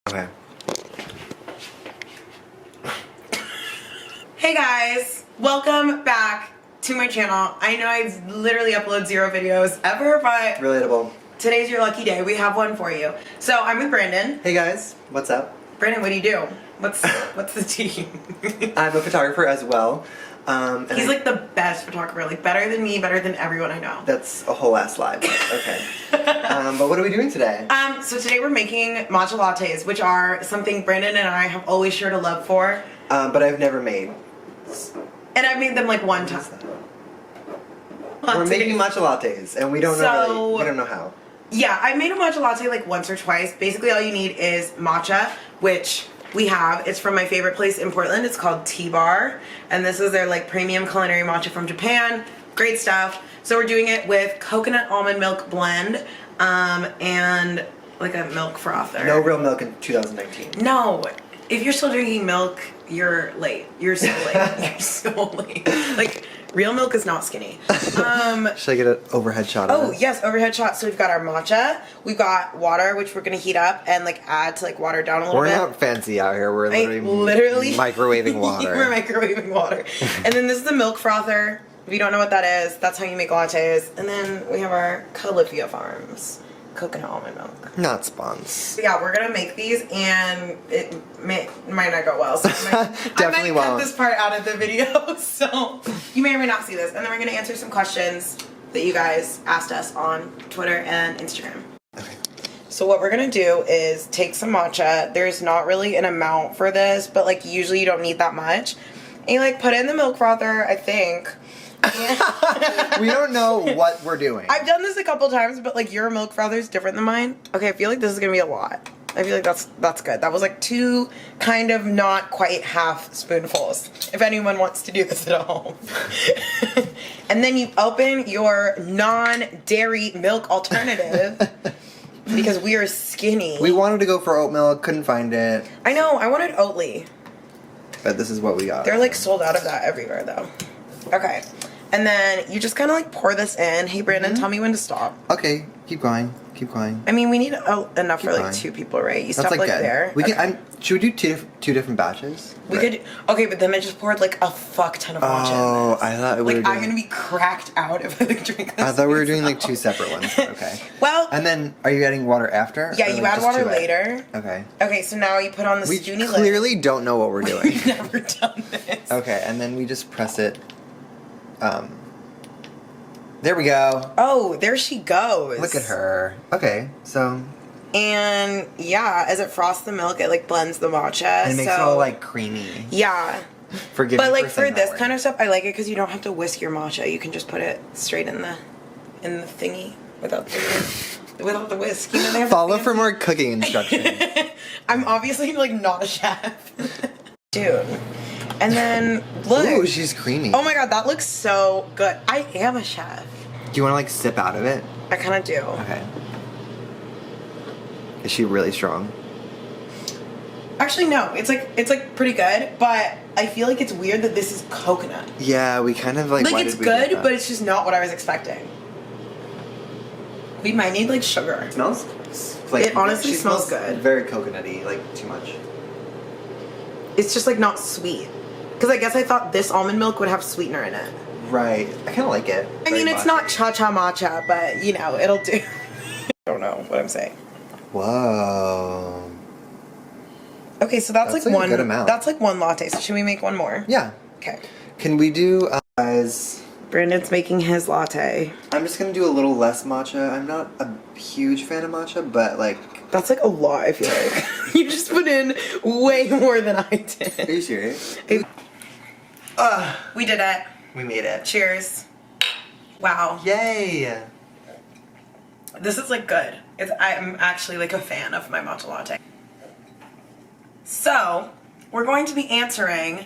Okay. Hey guys, welcome back to my channel. I know I literally upload 0 videos ever, but Relatable. today's your lucky day. We have one for you. So I'm with Brandon. Hey guys, what's up? Brandon, what do you do? What's the tea? I'm a photographer as well. And He's like the best photographer, like better than me, better than everyone I know. That's a whole ass lie, but okay. But what are we doing today? So today we're making matcha lattes, which are something Brandon and I have always shared a love for. But I've never made. And I've made them like one time. We're making matcha lattes, and we don't know we don't know how. Yeah, I made a matcha latte like once or twice. Basically all you need is matcha, which we have. It's from my favorite place in Portland. It's called T-Bar. And this is their like premium culinary matcha from Japan. Great stuff. So we're doing it with coconut almond milk blend and like a milk frother. No real milk in 2019. No. If you're still drinking milk, you're late. You're so late. You're so late. Like, real milk is not skinny. Should I get an overhead shot of Oh, this? yes, overhead shot. So we've got our matcha. We've got water, which we're going to heat up and, like, add to, like, water down a little We're bit. not fancy out here. We're literally microwaving water. We're microwaving water. And then this is the milk frother. If you don't know what that is, that's how you make lattes. And then we have our Califia Farms coconut almond milk. Not spons. Yeah, we're gonna make these, and it might not go well. So Definitely I might won't. cut this part out of the video, so you may or may not see this. And then we're gonna answer some questions that you guys asked us on Twitter and Instagram. Okay. So what we're gonna do is take some matcha. There's not really an amount for this, but like usually you don't need that much. And you like put it in the milk frother, I think. We don't know what we're doing. I've done this a couple times, but like your milk frother is different than mine. Okay, I feel like this is gonna be a lot. I feel like that's good. That was like 2 kind of not quite half spoonfuls. If anyone wants to do this at home. And then you open your non-dairy milk alternative because we are skinny. We wanted to go for oat milk, couldn't find it. I know, I wanted Oatly. But this is what we got. They're like sold out of that everywhere though. Okay. And then you just kind of like pour this in. Hey Brandon, tell me when to stop. Okay, keep going. Keep going. I mean, we need enough for like going. 2 people, right? You That's stop like good. there. We Okay. can. Should we do two different batches? We could. Okay, but then I just poured like a fuck ton of matcha. Oh, in this. I thought we like were I'm doing. gonna be cracked out if I like drink this. I thought we were doing like 2 separate ones. But okay. Well, And then, are you adding water after? yeah, or, you like, add just water to it? later. Okay. Okay, so now you put on the We stoonie lid. clearly don't know what we're doing. We've never done this. Okay, and then we just press it. There we go. Oh, there she goes. Look at her. Okay, so And yeah, as it frosts the milk, it like blends the matcha. and it makes it so, all like creamy. yeah. Forgive But me like for for saying this that kind word. of stuff, I like it because you don't have to whisk your matcha. You can just put it straight in the thingy without the whisk. You know, they have Follow the for more cooking instructions. I'm obviously like not a chef, dude. And then look. Ooh, she's creamy. Oh my god, that looks so good. I am a chef. Do you want to like sip out of it? I kind of do. Okay. Is she really strong? Actually, no. It's like pretty good, but I feel like it's weird that this is coconut. Yeah, we kind of like. Like why it's did we get good, that? but it's just not what I was expecting. We might need like sugar. It smells. Like, It honestly she smells good. Very coconutty, like too much. It's just like not sweet. Because I guess I thought this almond milk would have sweetener in it. Right. I kind of like it. I mean, it's not cha-cha matcha, but you know, it'll do. I don't know what I'm saying. Whoa. Okay, so that's That's like like a one. good amount. That's like one latte. So should we make one more? Yeah. Okay. Can we do, guys? Brandon's making his latte. I'm just gonna do a little less matcha. I'm not a huge fan of matcha, but like. That's like a lot. I feel like you just put in way more than I Are did. you serious? We did it. We made it. Cheers. Wow. Yay! This is like good. I'm actually like a fan of my matcha latte. So, we're going to be answering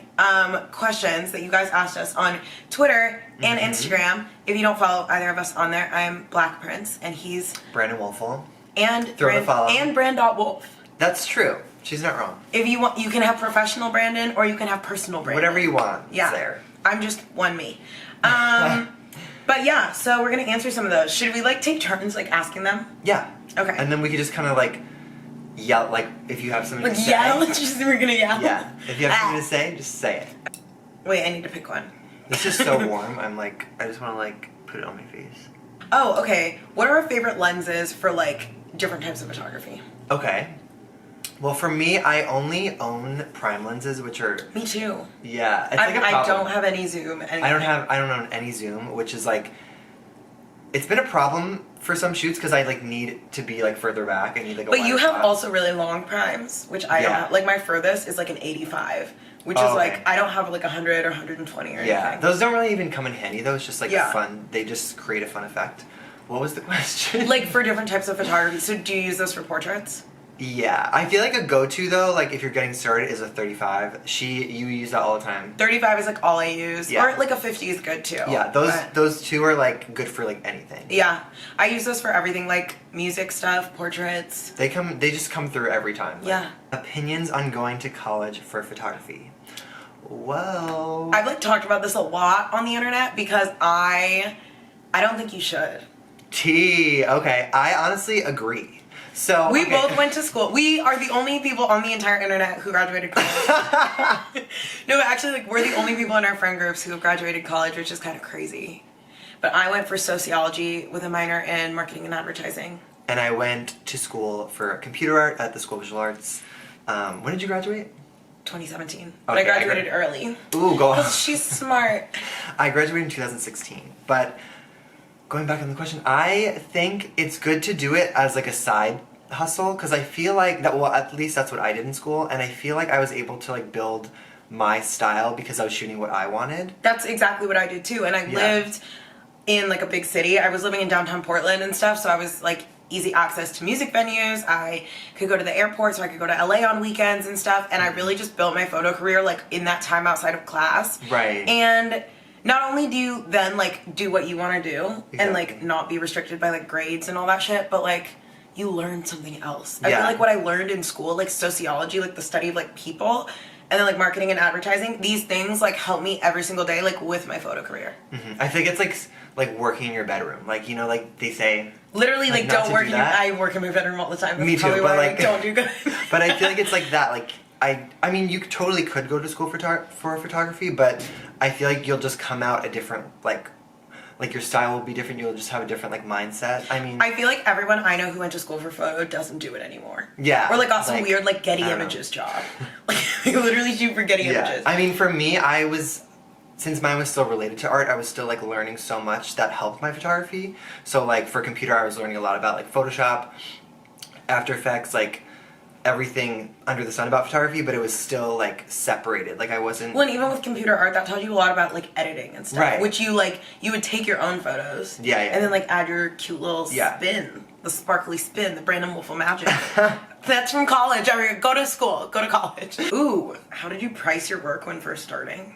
questions that you guys asked us on Twitter and Instagram. If you don't follow either of us on there, I'm Black Prince and he's Brandon Wolfel. and Throw the follow. and Brand.Wolf. That's true. She's not wrong. If you want, you can have professional Brandon or you can have personal Brandon. Whatever you want. It's Yeah. there. I'm just one me. But yeah, so we're gonna answer some of those. Should we like take turns like asking them? Yeah. Okay. And then we could just kind of like yell, like, if you have something Like to say. yell? We're gonna yell? Yeah. If you have something to say, just say it. Wait, I need to pick one. It's just so warm. I'm like, I just want to like put it on my face. Oh, okay. What are our favorite lenses for like different types of photography? Okay. Well, for me, I only own prime lenses, which are Me too. yeah. It's like a I problem. don't have any zoom. Anything. I don't own any zoom, which is like, it's been a problem for some shoots because I like need to be like further back. I need like a But you wider have shot. also really long primes, which I don't Yeah. have. Like my furthest is like an 85, which Oh, is like okay. I don't have like 100 or 120 or Yeah, anything. those don't really even come in handy though. It's just like Yeah. fun. They just create a fun effect. What was the question? Like for different types of photography. So do you use those for portraits? yeah, I feel like a go-to though, like if you're getting started, is a 35. You use that all the time. 35 is like all I use. Yeah. Or like a 50 is good too. Yeah, But- those two are like good for like anything. Yeah, I use those for everything, like music stuff, portraits. They just come through every time. Like, Yeah. Opinions on going to college for photography. Well, I've like talked about this a lot on the internet because I don't think you should. okay, I honestly agree. So We okay. both went to school. We are the only people on the entire internet who graduated college. No, but actually, like we're the only people in our friend groups who have graduated college, which is kind of crazy. But I went for sociology with a minor in marketing and advertising. And I went to school for computer art at the School of Visual Arts. When did you graduate? 2017. But I Okay, I graduated early. Ooh, go on. Because she's smart. I graduated in 2016. But going back on the question, I think it's good to do it as like a side hustle because I feel like that. Well, at least that's what I did in school, and I feel like I was able to like build my style because I was shooting what I wanted. That's exactly what I did too. And I Yeah. lived in like a big city. I was living in downtown Portland and stuff, so I was like easy access to music venues. I could go to the airport, so I could go to LA on weekends and stuff. And I really just built my photo career like in that time outside of class. Right. And not only do you then like do what you want to do and like Exactly. not be restricted by like grades and all that shit, but like you learn something else. I Yeah. feel like what I learned in school, like sociology, like the study of like people, and then like marketing and advertising, these things like help me every single day, like with my photo career. I think it's like working in your bedroom. Like you know, like they say. Literally, like Like, not don't to work do in your, that? I work in my bedroom all the time. That's Me too, probably but, why like- I don't do good. But I feel like it's like that. Like I mean, you totally could go to school for photography, but I feel like you'll just come out a different like your style will be different. You'll just have a different like mindset. I mean, I feel like everyone I know who went to school for photo doesn't do it anymore. Yeah, Or like got some like, weird like Getty I don't know. Images job. Like they literally shoot for Getty Images. I mean, for me, since mine was still related to art, I was still like learning so much that helped my photography. So like for computer, I was learning a lot about like Photoshop, After Effects, like everything under the sun about photography, but it was still like separated. Like I wasn't. Well, and even with computer art, that taught you a lot about like editing and stuff. Right. Which you would take your own photos. Yeah, yeah. And then like add your cute little Yeah. spin, the sparkly spin, the Brandon Wolf of magic. That's from college. I mean, go to school, go to college. Ooh, how did you price your work when first starting?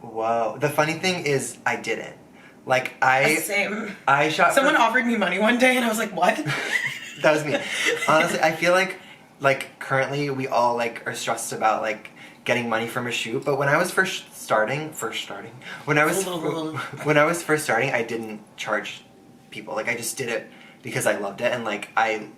Whoa. The funny thing is, I didn't. Like Same. I shot. Someone for, offered me money one day, and I was like, "What?" That was me. Honestly, I feel like currently we all like are stressed about like getting money from a shoot, but when I was first starting, when I was first starting, I didn't charge people. Like I just did it because I loved it and like I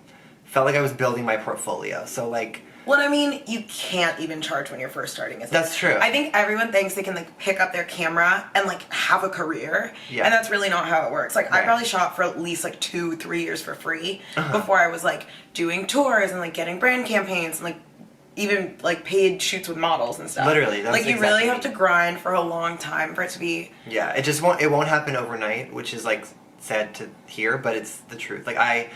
felt like I was building my portfolio. So like Well, I mean, you can't even charge when you're first starting. Is it? That's true. I think everyone thinks they can like pick up their camera and like have a career, Yeah. and that's really not how it works. Like I Right. probably shot for at least like 2-3 years for free before I was like doing tours and like getting brand campaigns and like even like paid shoots with models and stuff. Literally, that's like you really exactly have to grind for a long time for it to be. yeah, it won't happen overnight, which is like sad to hear, but it's the truth. Like I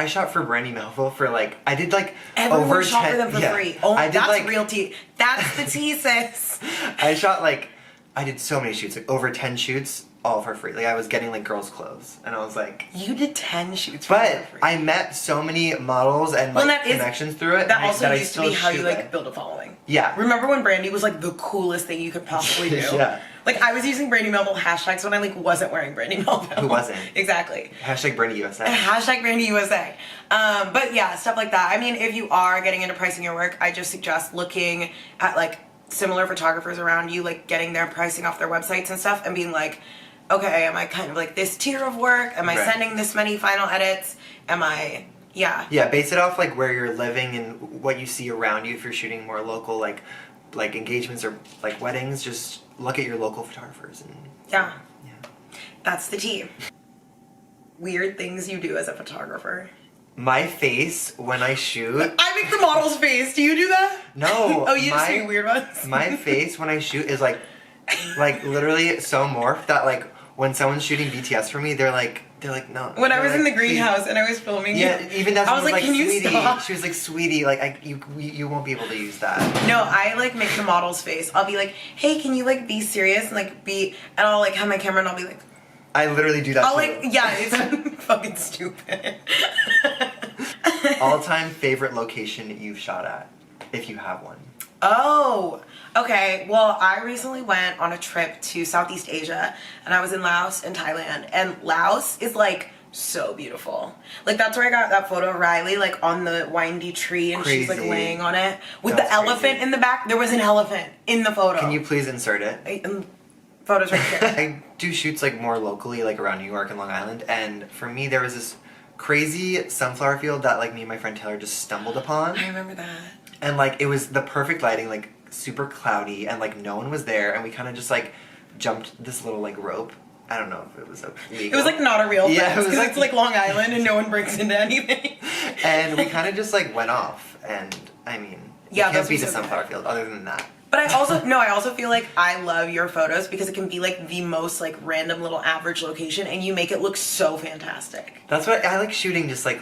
shot for Brandy Melville for like I did like Everyone over shot 10 for them for yeah. free. Oh, I did that's like real tea. That's the tea, sis. I shot like I did so many shoots, like over 10 shoots, all for free. Like I was getting like girls' clothes, and I was like, You did 10 shoots for them but for free. I met so many models and Well, like that is- connections through it. That and also that I used to still be how you shoot like it. build a following. Yeah. Remember when Brandy was like the coolest thing you could possibly do? Yeah. Like I was using Brandy Melville hashtags when I like wasn't wearing Brandy Melville. Who wasn't? Exactly. Hashtag Brandy USA. Hashtag Brandy USA. But yeah, stuff like that. I mean, if you are getting into pricing your work, I just suggest looking at like similar photographers around you, like getting their pricing off their websites and stuff, and being like, okay, am I kind of like this tier of work? Am I Right. sending this many final edits? Am I Yeah. Yeah, base it off like where you're living and what you see around you. If you're shooting more local, like engagements or like weddings, just look at your local photographers and Yeah. yeah. That's the tea. Weird things you do as a photographer. My face when I shoot. I make the model's face. Do you do that? No. Oh, you just make weird ones? My face when I shoot is like literally so morphed that like when someone's shooting BTS for me, they're like no. When I was in the "Please." greenhouse and I was filming Yeah, you, even that's I was like, can you sweetie. stop? She was like, sweetie, like you won't be able to use that. No, I like make the model's face. I'll be like, hey, can you like be serious and like be, and I'll like have my camera and I'll be like, I literally do that. I'll too. like, yeah, it's fucking stupid. All-time favorite location you've shot at, if you have one. Oh, okay. Well, I recently went on a trip to Southeast Asia and I was in Laos and Thailand. And Laos is like so beautiful. Like that's where I got that photo of Riley like on the windy tree and she's like Crazy. laying on it with That's the elephant crazy. in the back. There was an elephant in the photo. Can you please insert it? Photos right here. I do shoots like more locally, like around New York and Long Island, and for me there was this crazy sunflower field that like me and my friend Taylor just stumbled upon. I remember that. And like it was the perfect lighting, like super cloudy, and like no one was there, and we kind of just like jumped this little like rope. I don't know if it was illegal. It was like not a real Yeah, fence it was because like- it's like Long Island and no one breaks into anything. And we kind of just like went off, and I mean, Yeah, you can't those beat were a so sunflower good. field. Other than that, But I also feel like I love your photos because it can be like the most like random little average location and you make it look so fantastic. that's what I like shooting. Just like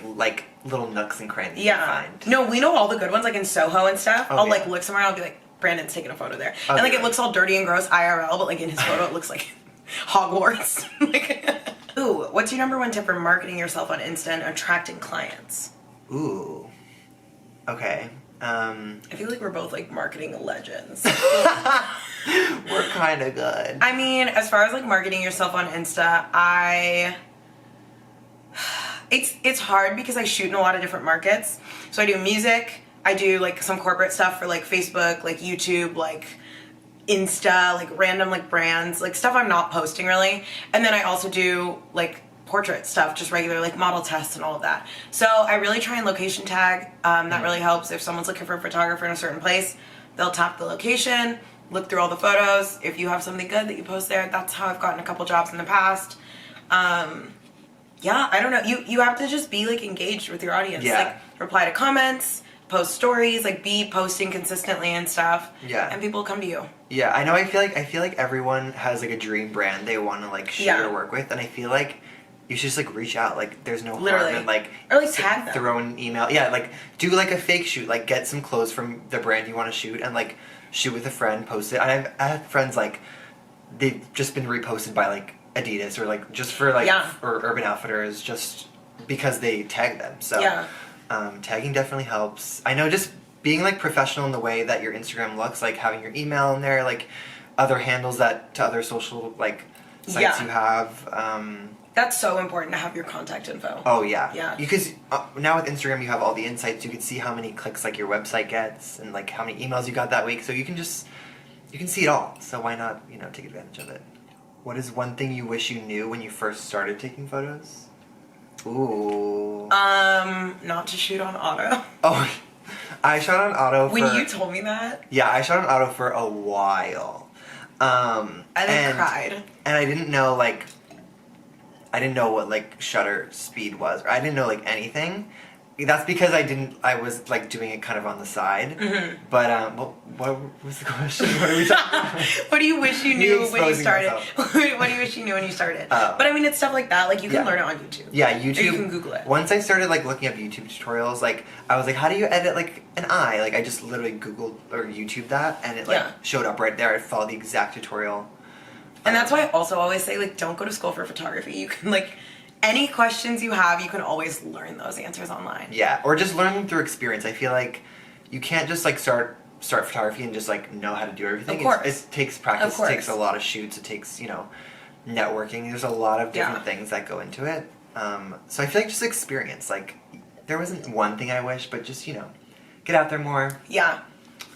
little nooks and crannies. Yeah. I find. No, we know all the good ones like in Soho and stuff. Oh, I'll yeah. like look somewhere and I'll be like, Brandon's taking a photo there. Oh, And like yeah. it looks all dirty and gross IRL, but like in his photo it looks like Hogwarts. Like, ooh, what's your number one tip for marketing yourself on Insta and attracting clients? Ooh. Okay. I feel like we're both like marketing legends. We're kind of good. I mean, as far as like marketing yourself on Insta, it's hard because I shoot in a lot of different markets. So I do music, I do like some corporate stuff for like Facebook, like YouTube, like Insta, like random like brands, like stuff I'm not posting really. And then I also do like portrait stuff, just regular like model tests and all of that. So I really try and location tag. That really helps. If someone's looking for a photographer in a certain place, they'll tap the location, look through all the photos. If you have something good that you post there, that's how I've gotten a couple jobs in the past. Yeah, I don't know. You have to just be like engaged with your audience. Yeah. Like reply to comments, post stories, like be posting consistently and stuff. Yeah. And people come to you. Yeah, I know. I feel like everyone has like a dream brand they want to like shoot Yeah. or work with, and I feel like you should just like reach out. Like, there's no Literally. harm in like Or, like, tag them. throw an email. Yeah, like do like a fake shoot. Like get some clothes from the brand you want to shoot, and like shoot with a friend, post it. I had friends like they've just been reposted by like Adidas or like just for like Yeah. or Urban Outfitters just because they tag them. So Yeah. tagging definitely helps. I know just being like professional in the way that your Instagram looks, like having your email in there, like other handles that to other social like sites Yeah. you have. That's so important to have your contact info. Oh yeah, Yeah. Because now with Instagram you have all the insights. You can see how many clicks like your website gets and like how many emails you got that week. So you can see it all. So why not take advantage of it? What is one thing you wish you knew when you first started taking photos? Ooh. Not to shoot on auto. Oh, I shot on auto. When you told me that, Yeah, I shot on auto for a while. I then cried. And I didn't know what like shutter speed was, or I didn't know like anything. That's because I was like doing it kind of on the side. Mm-hmm. But what was the question? What are we talking about? What do you wish you Me knew when you exposing started? myself. What do you wish you knew when you started? Oh. But I mean, it's stuff like that. Like you can Yeah. learn it on YouTube. Yeah, YouTube. Or you can Google it. Once I started like looking up YouTube tutorials, like I was like, how do you edit like an eye? Like I just literally Googled or YouTube that, and it like Yeah. showed up right there. I followed the exact tutorial. And that's why I also always say, like, don't go to school for photography. You can, like, any questions you have, you can always learn those answers online. Yeah, or just learn them through experience. I feel like you can't just like start photography and just like know how to do everything. Of course. It takes practice. Of course. It takes a lot of shoots. It takes networking. There's a lot of different Yeah. things that go into it. So I feel like just experience. Like there wasn't one thing I wish, but just get out there more. Yeah.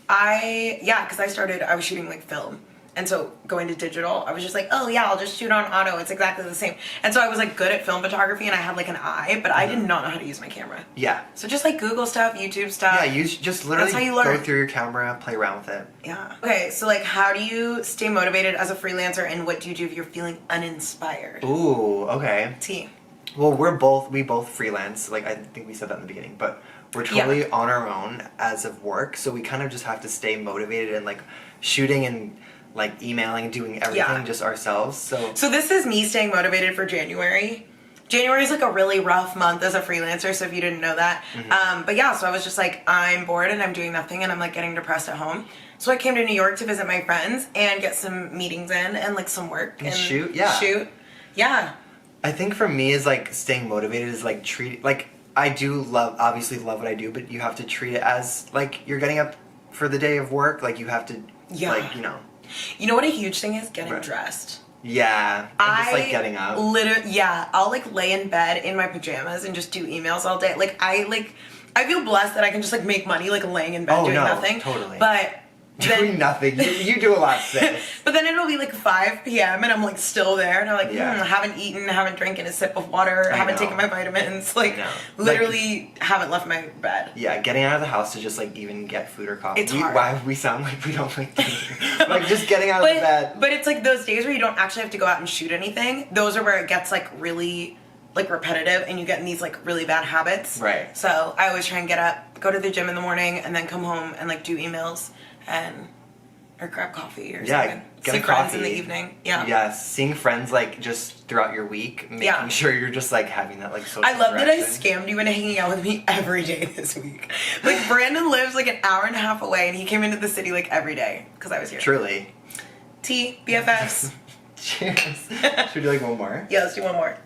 Because I was shooting, like, film. And so going to digital, I was just like, oh yeah, I'll just shoot on auto. It's exactly the same. And so I was like good at film photography and I had like an eye, but I did not know how to use my camera. Yeah. So just like Google stuff, YouTube stuff. Yeah, you just literally That's how you learn. go through your camera, play around with it. Yeah. Okay, so like how do you stay motivated as a freelancer and what do you do if you're feeling uninspired? Ooh, okay. T. Well, we both freelance. Like, I think we said that in the beginning, but we're totally on our own as of work. So we kind of just have to stay motivated and like shooting and like emailing and doing everything just ourselves. So this is me staying motivated for January. January is like a really rough month as a freelancer, so if you didn't know that. But yeah, so I was just like, I'm bored and I'm doing nothing and I'm like getting depressed at home. So I came to New York to visit my friends and get some meetings in and like some work. And shoot, yeah. Shoot. Yeah. I think for me is like staying motivated is like like I do obviously love what I do, but you have to treat it as like you're getting up for the day of work. Like you have to like, you know. You know what a huge thing is? Getting dressed. Yeah. And just like getting up. I'll like lay in bed in my pajamas and just do emails all day. Like I feel blessed that I can just like make money like laying in bed doing nothing. Totally. But doing nothing. You do a lot, sis. But then it'll be like 5 p.m. and I'm like still there and I'm like, haven't eaten, haven't drinking a sip of water, haven't taken my vitamins, like literally haven't left my bed. Yeah, getting out of the house to just like even get food or coffee. It's hard. Why we sound like we don't like like just getting out of bed. But it's like those days where you don't actually have to go out and shoot anything. Those are where it gets like really like repetitive and you get in these like really bad habits. Right. So I always try and get up, go to the gym in the morning and then come home and like do emails or grab coffee or something. Get See a friends coffee. in the evening. Yeah. Yes, seeing friends like just throughout your week, making sure you're just like having that like social I love that I interaction. scammed you into hanging out with me every day this week. Like Brandon lives like an hour and a half away and he came into the city like every day because I was here. Truly. T, BFFs. Cheers. Should we do like one more? Yeah, let's do one more.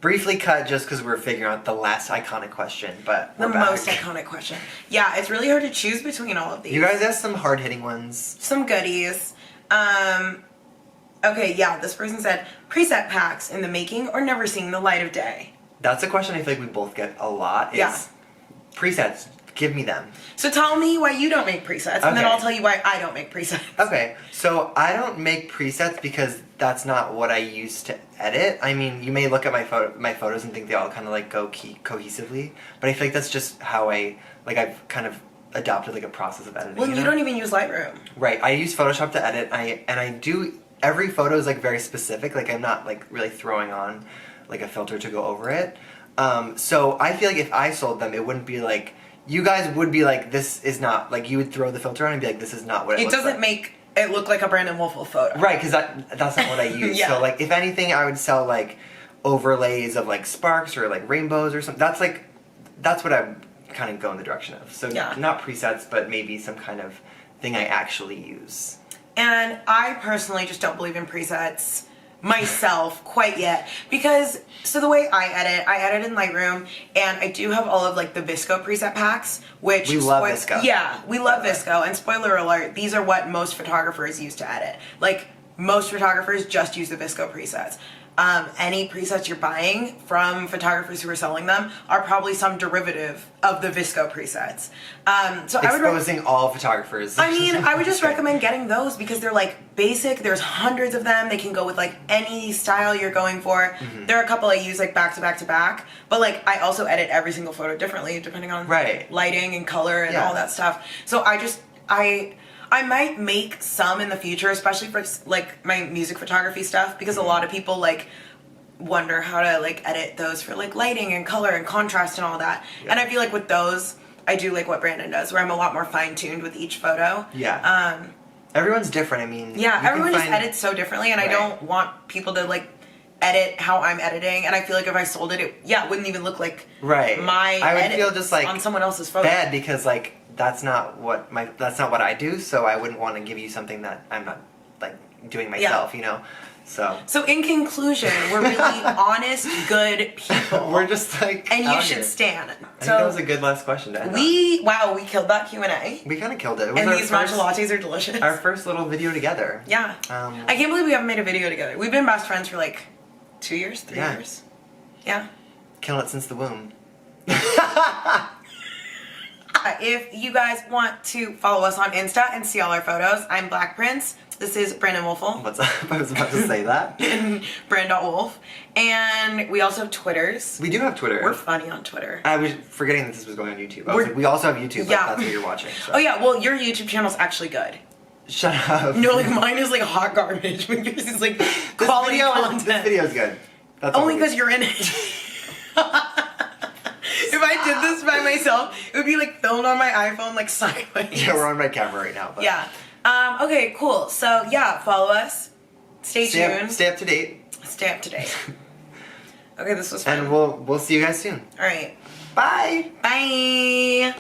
Briefly cut just because we're figuring out the last iconic question, but The we're back. most iconic question. Yeah, it's really hard to choose between all of these. You guys asked some hard-hitting ones. Some goodies. Okay, yeah, this person said, preset packs in the making or never seeing the light of day. That's a question I feel like we both get a lot. Is presets. Give me them. So tell me why you don't make presets, and then I'll tell you why I don't make presets. Okay, so I don't make presets because that's not what I use to edit. I mean, you may look at my photos and think they all kind of like go cohesively, but I feel like that's just how I've kind of adopted like a process of editing. Well, you don't even use Lightroom. Right, I use Photoshop to edit. I do every photo is like very specific. Like I'm not like really throwing on like a filter to go over it. So I feel like if I sold them, it wouldn't be like. You guys would be like, this is not, like, you would throw the filter on and be like, this is not what it looks like. It doesn't make it look like a Brandon Wolfel photo. Right, because that's not what I use. So, like, if anything, I would sell, like, overlays of, like, sparks or, like, rainbows or something. That's what I would kind of go in the direction of. So, not presets, but maybe some kind of thing I actually use. And I personally just don't believe in presets myself quite yet because so the way I edit in Lightroom and I do have all of like the VSCO preset packs which we love VSCO. Yeah, we love VSCO and spoiler alert, these are what most photographers use to edit. Like most photographers just use the VSCO presets. Any presets you're buying from photographers who are selling them are probably some derivative of the VSCO presets. So exposing all photographers. I mean, I would just recommend getting those because they're like basic. There's hundreds of them. They can go with like any style you're going for. Mm-hmm. There are a couple I use like back to back to back, but like I also edit every single photo differently depending on lighting and color and all that stuff. So I might make some in the future, especially for like my music photography stuff, because a lot of people like wonder how to like edit those for like lighting and color and contrast and all that. Yeah. And I feel like with those, I do like what Brandon does, where I'm a lot more fine-tuned with each photo. Yeah. Everyone's different. I mean, everyone just edits so differently, and I don't want people to like edit how I'm editing. And I feel like if I sold it, it wouldn't even look like my I would edit feel just like on someone else's photo. Bad because like that's not what I do. So I wouldn't want to give you something that I'm not like doing myself. You know. So in conclusion, we're really honest, good people. We're just like, and you should stand. I think that was a good last question to end on. We killed that Q&A. We kind of killed it. And these matcha lattes are delicious. Our first little video together. Yeah. I can't believe we haven't made a video together. We've been best friends for like 2 years, 3 years. Yeah. Killing it since the womb. If you guys want to follow us on Insta and see all our photos, I'm Black Prince. This is Brandon Wolfel. What's up? I was about to say that. And Brand.Wolf. And we also have Twitters. We do have Twitter. We're funny on Twitter. I was forgetting that this was going on YouTube. I was like, we also have YouTube, but Yeah. that's what you're watching. So. Oh yeah, well your YouTube channel's actually good. Shut up. No, like mine is like hot garbage. But yours is like quality content. This video is good. That's Only all. because you're in it. If I did this by myself, it would be like filmed on my iPhone like sideways. Yeah, we're on my camera right now. But Yeah. Okay, cool. So yeah, follow us. Stay tuned. Stay up to date. Stay up to date. Okay, this was fun. And we'll see you guys soon. All right. Bye. Bye.